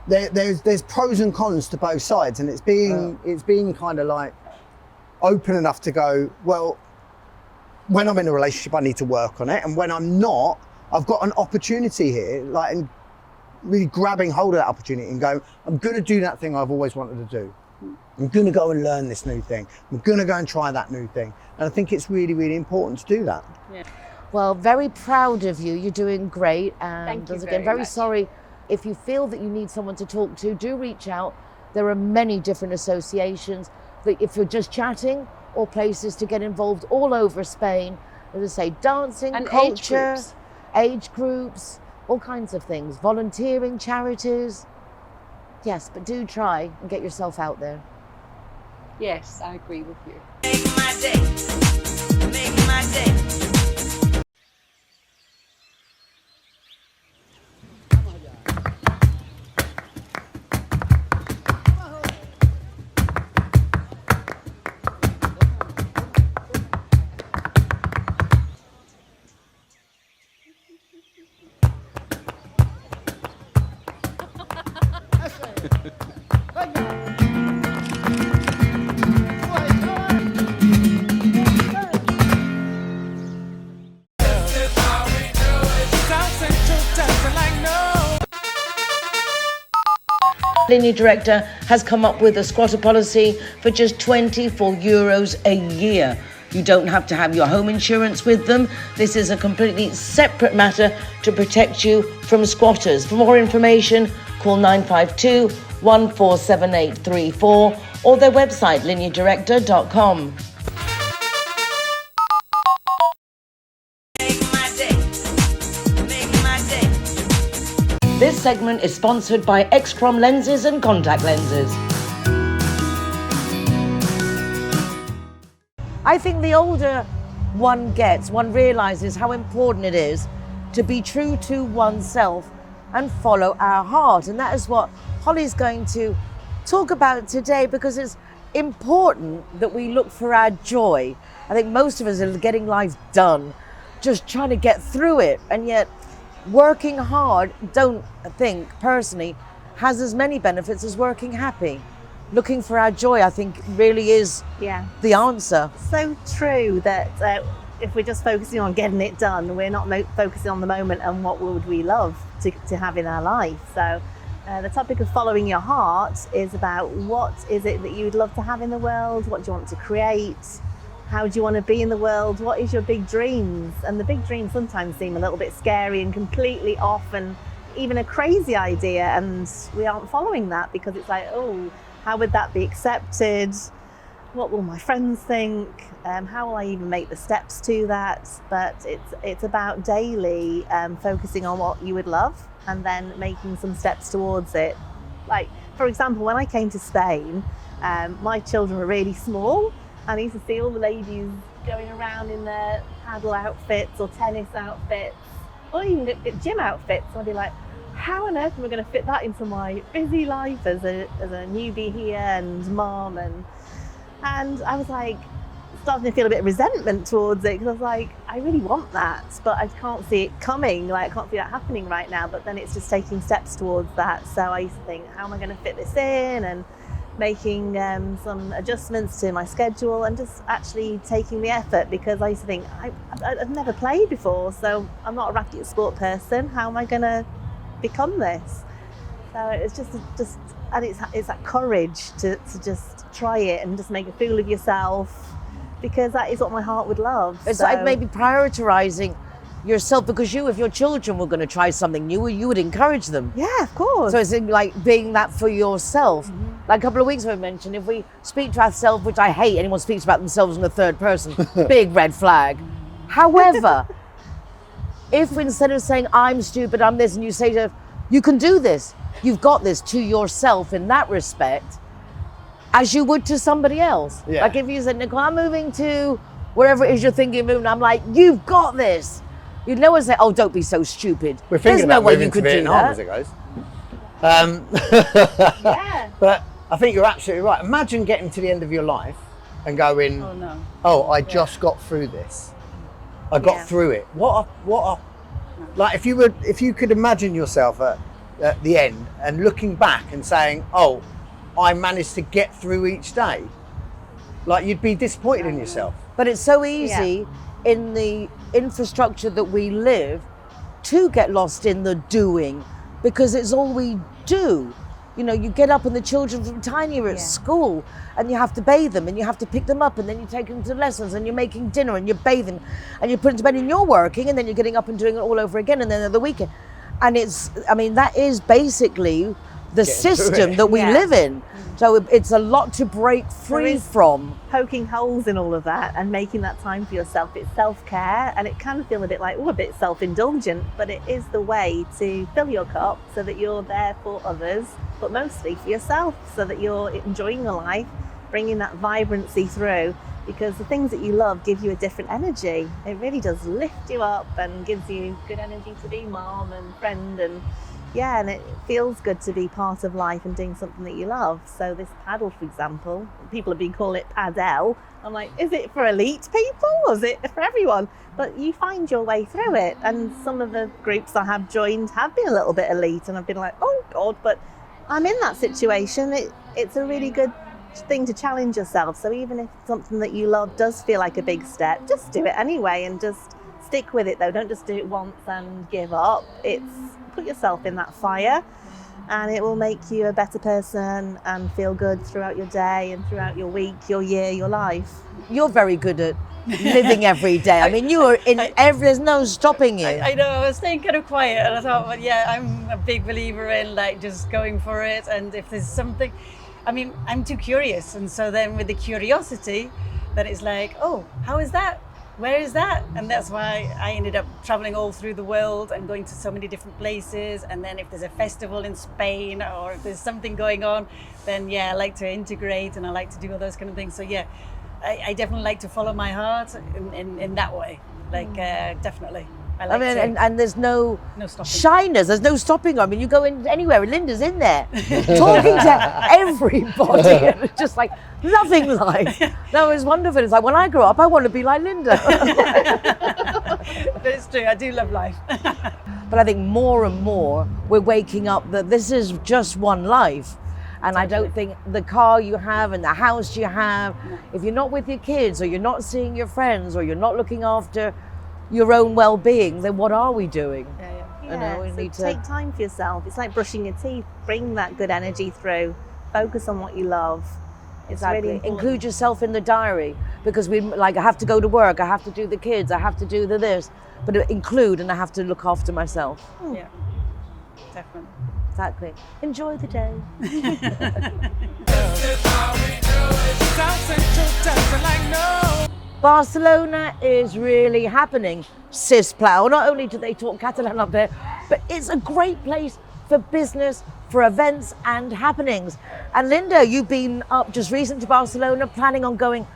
there's pros and cons to both sides, and it's being kind of like open enough to go, well, when I'm in a relationship, I need to work on it, and when I'm not, I've got an opportunity here, like, and really grabbing hold of that opportunity and going, I'm going to do that thing I've always wanted to do. I'm going to go and learn this new thing. I'm going to go and try that new thing. And I think it's really, really important to do that. Yeah. Well, very proud of you. You're doing great. And Thank you once very again, very much. sorry. If you feel that you need someone to talk to, do reach out. There are many different associations that if you're just chatting or places to get involved all over Spain, as I say, dancing, And culture, age groups. age groups, all kinds of things, volunteering, charities. Yes, but do try and get yourself out there. Yes, I agree with you. Make my day. Make my day. Linea Directa has come up with a squatter policy for just €24 a year. You don't have to have your home insurance with them. This is a completely separate matter to protect you from squatters. For more information, call 952 147834 or their website, lineadirecta.com. Make my day. Make my day. This segment is sponsored by X-Crom lenses and contact lenses. I think the older one gets, one realizes how important it is to be true to oneself and follow our heart. And that is what Holly's going to talk about today because it's important that we look for our joy. I think most of us are getting life done, just trying to get through it, and yet working hard, don't think personally, has as many benefits as working happy. Looking for our joy, I think, really is the answer. So true that if we're just focusing on getting it done, we're not focusing on the moment and what would we love to have in our life. So the topic of following your heart is about what is it that you'd love to have in the world, what do you want to create, how do you want to be in the world, what is your big dreams? And the big dreams sometimes seem a little bit scary and completely off and even a crazy idea, and we aren't following that because it's like, oh, how would that be accepted? What will my friends think? How will I even make the steps to that? But it's about daily focusing on what you would love and then making some steps towards it. Like, for example, when I came to Spain, my children were really small, and I used to see all the ladies going around in their paddle outfits or tennis outfits or even gym outfits. So I'd be like, how on earth am I going to fit that into my busy life as a newbie here and mom? And I was like, starting to feel a bit of resentment towards it because I was like, I really want that, but I can't see it coming. Like, I can't see that happening right now. But then it's just taking steps towards that. So I used to think, how am I going to fit this in? And making some adjustments to my schedule and just actually taking the effort, because I used to think, I've never played before, so I'm not a racket sport person. How am I going to become this? So it's just and it's that courage to just try it and just make a fool of yourself, because that is what my heart would love. It's like maybe prioritizing yourself, because if your children were going to try something new, you would encourage them. Yeah, of course. So it's like being that for yourself. Like a couple of weeks ago I mentioned, if we speak to ourselves, which I hate anyone speaks about themselves in the third person, big red flag. However, if instead of saying I'm stupid, I'm this, and you say to you can do this, you've got this, to yourself in that respect, as you would to somebody else. Yeah. Like if you said, Nicole, I'm moving to wherever it is you're thinking of moving, I'm like, you've got this. You'd never say, oh, don't be so stupid. We're thinking There's no about way moving you to could do Vietnam that. as it goes. Yeah. But I think you're absolutely right. Imagine getting to the end of your life and going, Oh no. oh, I just got through this. I got through it. What a like if you could imagine yourself at the end and looking back and saying, oh, I managed to get through each day. Like, you'd be disappointed in yourself. But it's so easy in the infrastructure that we live to get lost in the doing, because it's all we do. You know, you get up and the children from tiny are at school and you have to bathe them and you have to pick them up and then you take them to lessons and you're making dinner and you're bathing and you put them to bed and you're working and then you're getting up and doing it all over again and then at the weekend. And that is basically the system that we live in. So it's a lot to break free from. Poking holes in all of that and making that time for yourself. It's self-care, and it can feel a bit like, a bit self-indulgent, but it is the way to fill your cup so that you're there for others, but mostly for yourself, so that you're enjoying your life, bringing that vibrancy through, because the things that you love give you a different energy. It really does lift you up and gives you good energy to be mom and friend, and and it feels good to be part of life and doing something that you love. So this paddle, for example, people have been calling it paddle. I'm like, is it for elite people or is it for everyone? But you find your way through it. And some of the groups I have joined have been a little bit elite, and I've been like, oh God, but I'm in that situation. It's a really good thing to challenge yourself. So even if something that you love does feel like a big step, just do it anyway and just stick with it though. Don't just do it once and give up. Put yourself in that fire, and it will make you a better person and feel good throughout your day and throughout your week, your year, your life. You're very good at living every day. I mean, you are in there's no stopping you. I know, I was staying kind of quiet, and I thought, but I'm a big believer in like just going for it. And if there's something, I mean, I'm too curious. And so then with the curiosity, then it's like, oh, how is that? Where is that? And that's why I ended up traveling all through the world and going to so many different places. And then if there's a festival in Spain or if there's something going on, then I like to integrate and I like to do all those kind of things. So I definitely like to follow my heart in that way. Like definitely. I like mean, to. and there's no stopping. shyness. There's no stopping. I mean, you go in anywhere, and Linda's in there, talking to everybody, and it's just like loving life. That was wonderful. It's like when I grow up, I want to be like Linda. But it's true. I do love life. But I think more and more we're waking up that this is just one life. And I don't think the car you have and the house you have, if you're not with your kids or you're not seeing your friends or you're not looking after your own well-being, then what are we doing? You know, we so need to take time for yourself. It's like brushing your teeth. Bring that good energy through. Focus on what you love. It's really important. include yourself in the diary, because we like, I have to go to work, I have to do the kids, I have to do the this, but include, and I have to look after myself. Yeah, definitely. Exactly. Enjoy the day. Barcelona is really happening. Sisplau. Not only do they talk Catalan up there, but it's a great place for business, for events and happenings. And Linda, you've been up just recently to Barcelona, planning on going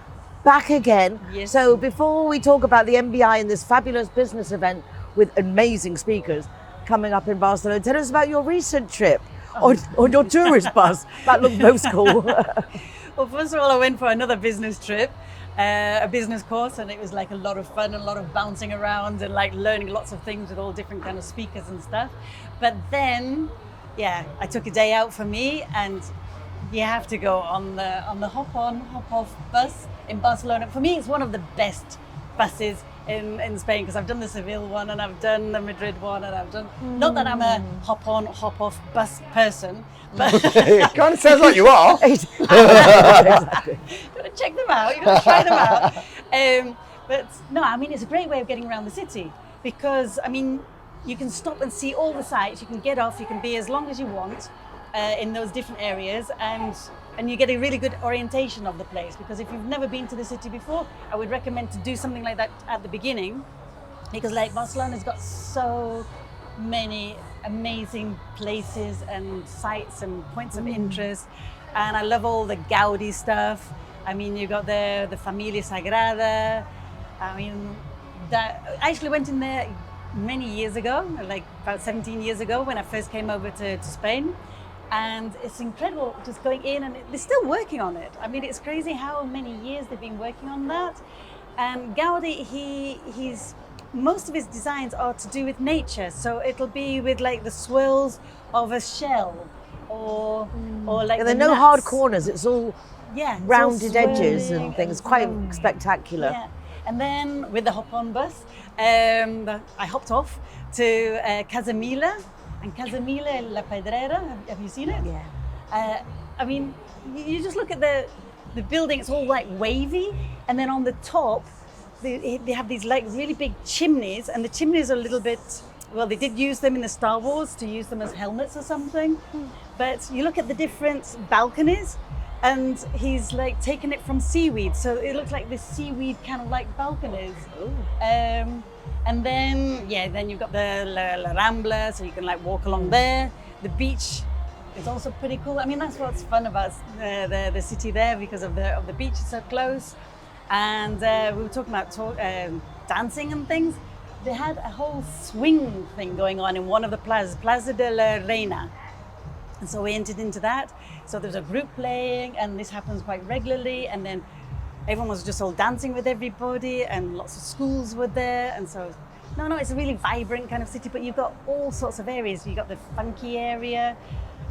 back again. Yes. So before we talk about the MBI and this fabulous business event with amazing speakers coming up in Barcelona, tell us about your recent trip on your tourist bus. That looked most cool. Well, first of all, I went for another business trip, a business course, and it was like a lot of fun and a lot of bouncing around and like learning lots of things with all different kind of speakers and stuff. But then, yeah, I took a day out for me, and you have to go on the hop-on, hop-off bus in Barcelona. For me, it's one of the best buses in Spain, because I've done the Seville one and I've done the Madrid one, and I've done, not that I'm a hop-on, hop-off bus person, but It kind of sounds like you are. Exactly. you've got to check them out, you've got to try them out. But no, I mean, it's a great way of getting around the city, because I mean, you can stop and see all the sights, you can get off, you can be as long as you want in those different areas, and you get a really good orientation of the place. Because if you've never been to the city before, I would recommend to do something like that at the beginning, because like Barcelona's got so many amazing places and sites and points of interest, and I love all the Gaudi stuff. I mean, you got the Familia Sagrada. I mean, that I actually went in there many years ago, like about 17 years ago, when I first came over to Spain. And it's incredible just going in, and they're still working on it. I mean, it's crazy how many years they've been working on that. And Gaudi, he's most of his designs are to do with nature. So it'll be with like the swirls of a shell, or like There are no hard corners. It's all rounded edges and things. Quite spectacular. Yeah. And then with the hop-on bus, I hopped off to Casamila. And Casamila La Pedrera, have you seen it? Yeah. I mean, you just look at the building, it's all like wavy, and then on the top, they have these like really big chimneys, and the chimneys are a little bit, well, they did use them in the Star Wars to use them as helmets or something. But you look at the different balconies, and he's like taken it from seaweed, so it looks like this seaweed kind of like balconies. And then, then you've got the La Rambla, so you can like walk along there. The beach is also pretty cool. I mean, that's what's fun about the city there, because of the beach is so close. And we were talking about dancing and things. They had a whole swing thing going on in one of the plazas, Plaza de la Reina. And so we entered into that. So there was a group playing, and this happens quite regularly. And then everyone was just all dancing with everybody, and lots of schools were there. And so, no, it's a really vibrant kind of city, but you've got all sorts of areas. You've got the funky area,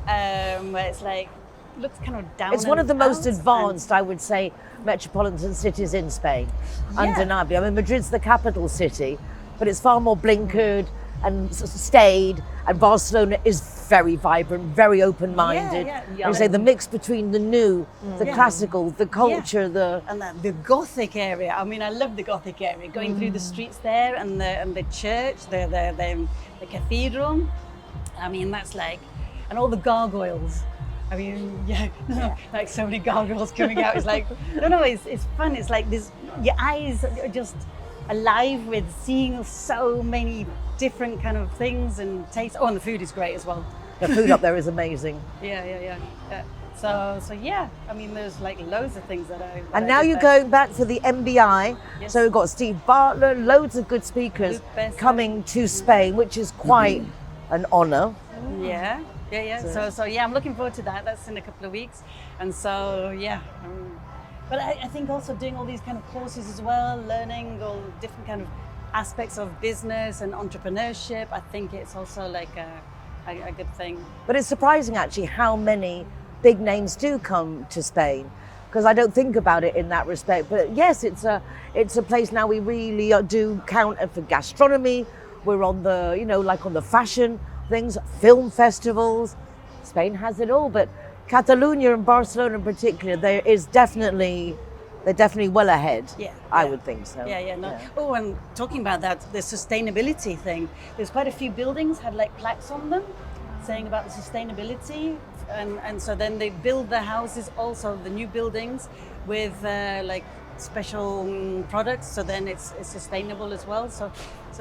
where it's like, looks kind of down. It's one of the most out, advanced, I would say, metropolitan cities in Spain, undeniably. I mean, Madrid's the capital city, but it's far more blinkered and staid, and Barcelona is very vibrant, very open-minded. I would say the mix between the new, the classical, the culture, and the Gothic area. I mean, I love the Gothic area. Going through the streets there, and the church, the cathedral. I mean, that's like, and all the gargoyles. I mean, like so many gargoyles coming out. It's like, it's fun. It's like this, your eyes are just alive with seeing so many different kind of things and tastes. Oh, and the food is great as well. The food up there is amazing. Yeah. So yeah, I mean, there's like loads of things that I. And now you're going back for the MBI. Yes. So we've got Steve Bartler, loads of good speakers Luke Besson. coming to Spain, which is quite an honour. Yeah. So yeah, I'm looking forward to that. That's in a couple of weeks, and so yeah. But I think also doing all these kind of courses as well, learning all different kind of aspects of business and entrepreneurship. I think it's also like a good thing. But it's surprising actually how many big names do come to Spain, because I don't think about it in that respect. But yes, it's a place now we really do count for gastronomy. We're on the, like on the fashion things, film festivals. Spain has it all, but Catalonia and Barcelona in particular, they're definitely well ahead. Yeah, I would think so. No. Oh, and talking about that, the sustainability thing. There's quite a few buildings had like plaques on them saying about the sustainability, and so then they build the houses, also the new buildings, with like special products. So then it's sustainable as well. So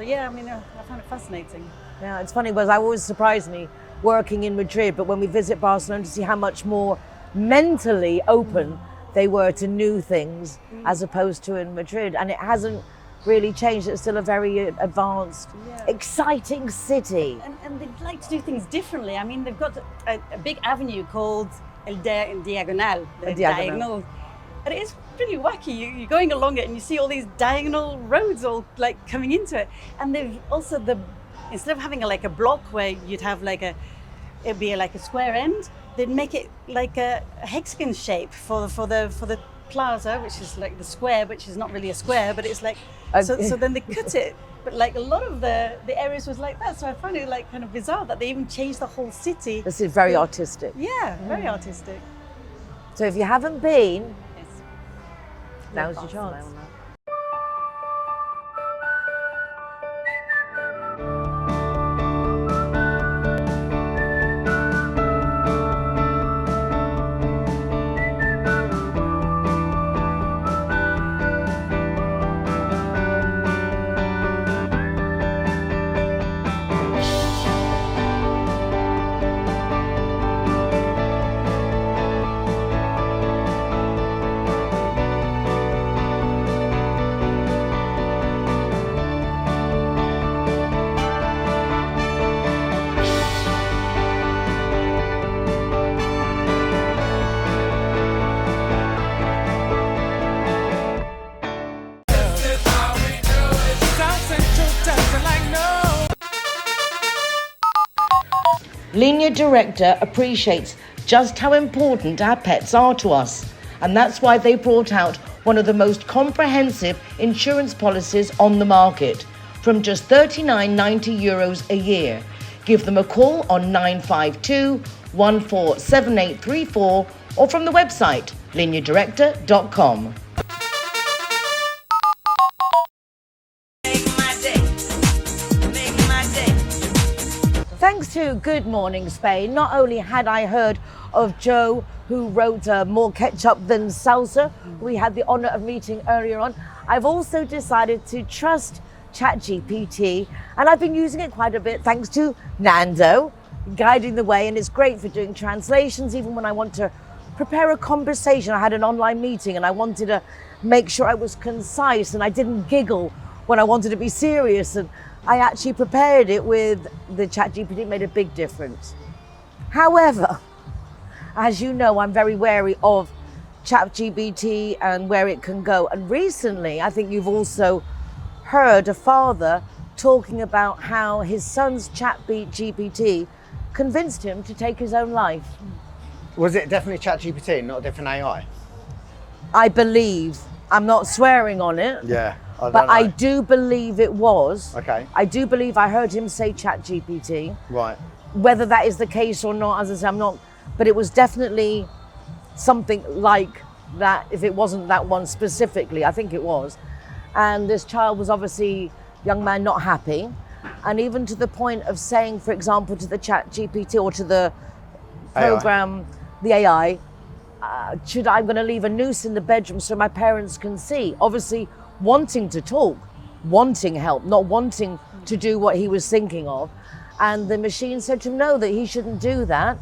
yeah, I mean, I found it fascinating. Yeah, it's funny because it always surprised me working in Madrid, but when we visit Barcelona to see how much more mentally open they were to new things as opposed to in Madrid. And it hasn't really changed. It's still a very advanced, exciting city. And they'd like to do things differently. I mean, they've got a big avenue called El Diagonal, the diagonal. And it is pretty wacky. You're going along it and you see all these diagonal roads all like coming into it. And they've also instead of having a block where you'd have it'd be like a square end, they'd make it like a hexagon shape for the plaza, which is like the square, which is not really a square, but it's like, so then they cut it. But like a lot of the areas was like that. So I found it like kind of bizarre that they even changed the whole city. This is very artistic. Yeah, very artistic. So if you haven't been, Yes. now's your chance. Linea Directa appreciates just how important our pets are to us, and that's why they brought out one of the most comprehensive insurance policies on the market, from just €39.90 a year. Give them a call on 952 147834 or from the website lineadirecta.com. Make my day. Make my day. Thanks to Good Morning Spain, not only had I heard of Joe, who wrote More Ketchup Than Salsa, who we had the honour of meeting earlier on, I've also decided to trust ChatGPT, and I've been using it quite a bit thanks to Nando guiding the way, and it's great for doing translations, even when I want to prepare a conversation. I had an online meeting and I wanted to make sure I was concise and I didn't giggle when I wanted to be serious, and I actually prepared it with the ChatGPT. It made a big difference. However, as you know, I'm very wary of ChatGPT and where it can go. And recently, I think you've also heard a father talking about how his son's ChatGPT convinced him to take his own life. Was it definitely ChatGPT, not a different AI? I believe, I'm not swearing on it, Yeah, but I do believe it was. Okay. I do believe I heard him say ChatGPT. Right. Whether that is the case or not, as I say, I'm not, but it was definitely something like that. If it wasn't that one specifically, I think it was. And this child was obviously, young man, not happy. And even to the point of saying, for example, to the ChatGPT or to the program, the AI, I'm going to leave a noose in the bedroom so my parents can see. Obviously wanting to talk, wanting help, not wanting to do what he was thinking of. And the machine said to him, no, that he shouldn't do that.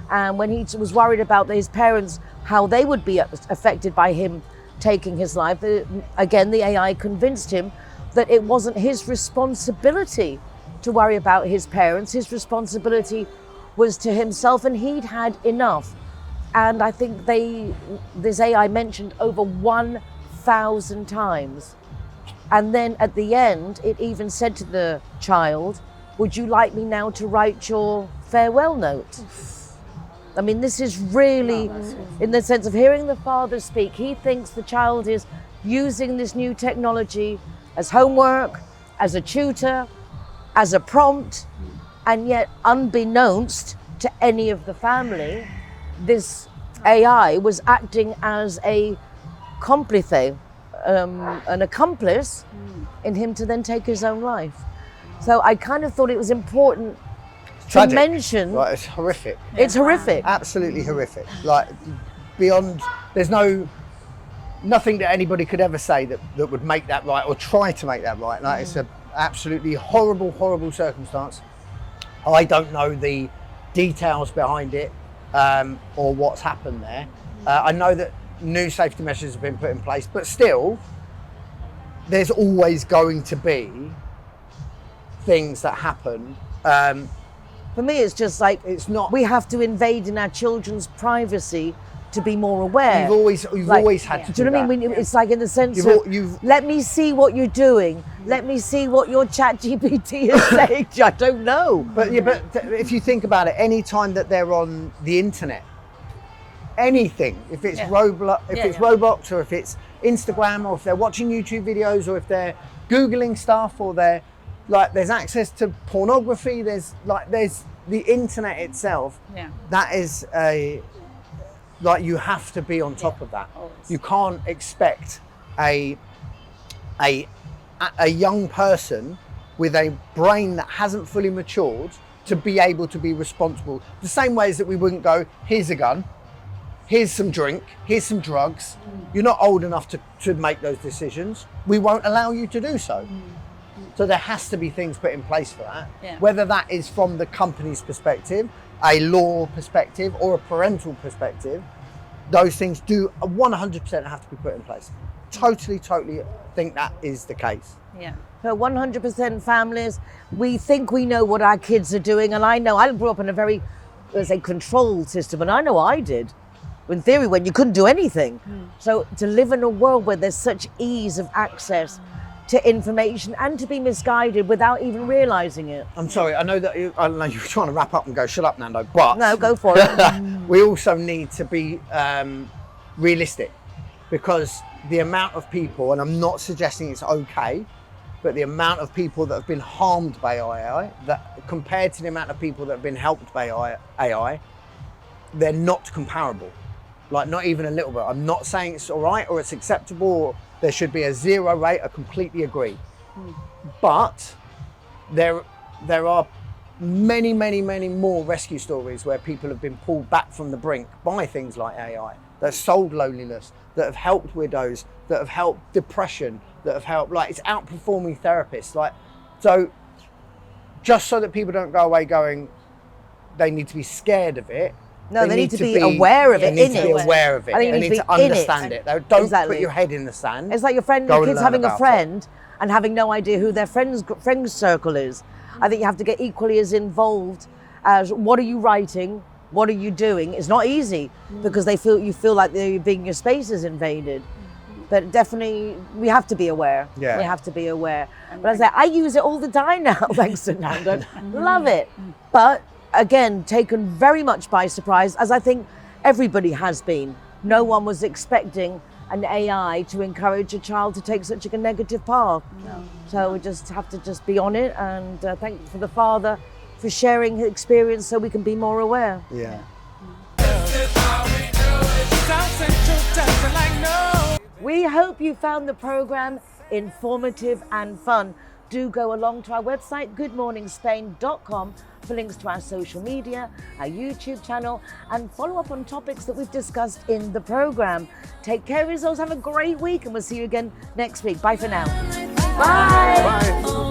And when he was worried about his parents, how they would be affected by him taking his life, again, the AI convinced him that it wasn't his responsibility to worry about his parents. His responsibility was to himself, and he'd had enough. And I think this AI mentioned over 1,000 times. And then at the end, it even said to the child, would you like me now to write your farewell note? I mean, this is really, in the sense of hearing the father speak, he thinks the child is using this new technology as homework, as a tutor, as a prompt, and yet unbeknownst to any of the family, this AI was acting as a complice, an accomplice in him to then take his own life. So I kind of thought it was important to mention. Like, it's horrific. It's horrific. Absolutely horrific. Like, beyond, there's nothing that anybody could ever say that would make that right or try to make that right. Like, it's an absolutely horrible, horrible circumstance. I don't know the details behind it or what's happened there. I know that new safety measures have been put in place, but still, there's always going to be things that happen. For me, it's just like, it's not. We have to invade in our children's privacy to be more aware. You've always had to do you know what I mean? It's like in the sense of, let me see what you're doing. Let me see what your chat GPT is saying. I don't know. But if you think about it, any time that they're on the internet, anything, if it's Roblox or if it's Instagram or if they're watching YouTube videos or if they're Googling stuff or they're like, there's access to pornography, there's the internet itself. Yeah. That is you have to be on top of that. Always. You can't expect a young person with a brain that hasn't fully matured to be able to be responsible. The same way as that we wouldn't go, here's a gun, here's some drink, here's some drugs. You're not old enough to make those decisions. We won't allow you to do so. So there has to be things put in place for that. Yeah. Whether that is from the company's perspective, a law perspective, or a parental perspective, those things do 100% have to be put in place. Totally think that is the case. Yeah. So 100% families, we think we know what our kids are doing, and I know I grew up in a very, let's say, controlled system, and I know I did. In theory, when you couldn't do anything. So to live in a world where there's such ease of access to information and to be misguided without even realizing it. I'm sorry, I know you're trying to wrap up and go, shut up, Nando, but... No, go for it. We also need to be realistic, because the amount of people, and I'm not suggesting it's okay, but the amount of people that have been harmed by AI, that compared to the amount of people that have been helped by AI, they're not comparable. Like, not even a little bit. I'm not saying it's all right or it's acceptable, or there should be a zero rate. I completely agree. But there are many more rescue stories where people have been pulled back from the brink by things like AI, that have solved loneliness, that have helped widows, that have helped depression, that have helped, like, it's outperforming therapists. Like, so just so that people don't go away going, they need to be scared of it. No, they need to be aware of it. They need to be aware of it. They need to understand it. Don't put your head in the sand. It's like your kids having a friend and having no idea who their friend's circle is. I think you have to get equally as involved as, what are you writing? What are you doing? It's not easy because you feel like your space is invaded. But definitely, we have to be aware. Yeah. We have to be aware. But I use it all the time now, thanks to Nando. Love it. But again, taken very much by surprise, as I think everybody has been. No one was expecting an AI to encourage a child to take such a negative path. No. So we just have to be on it, and thank you for the father for sharing his experience so we can be more aware. Yeah. We hope you found the program informative and fun. Do go along to our website, goodmorningspain.com, for links to our social media, our YouTube channel, and follow up on topics that we've discussed in the program. Take care of yourselves, have a great week, and we'll see you again next week. Bye for now. Bye. Bye.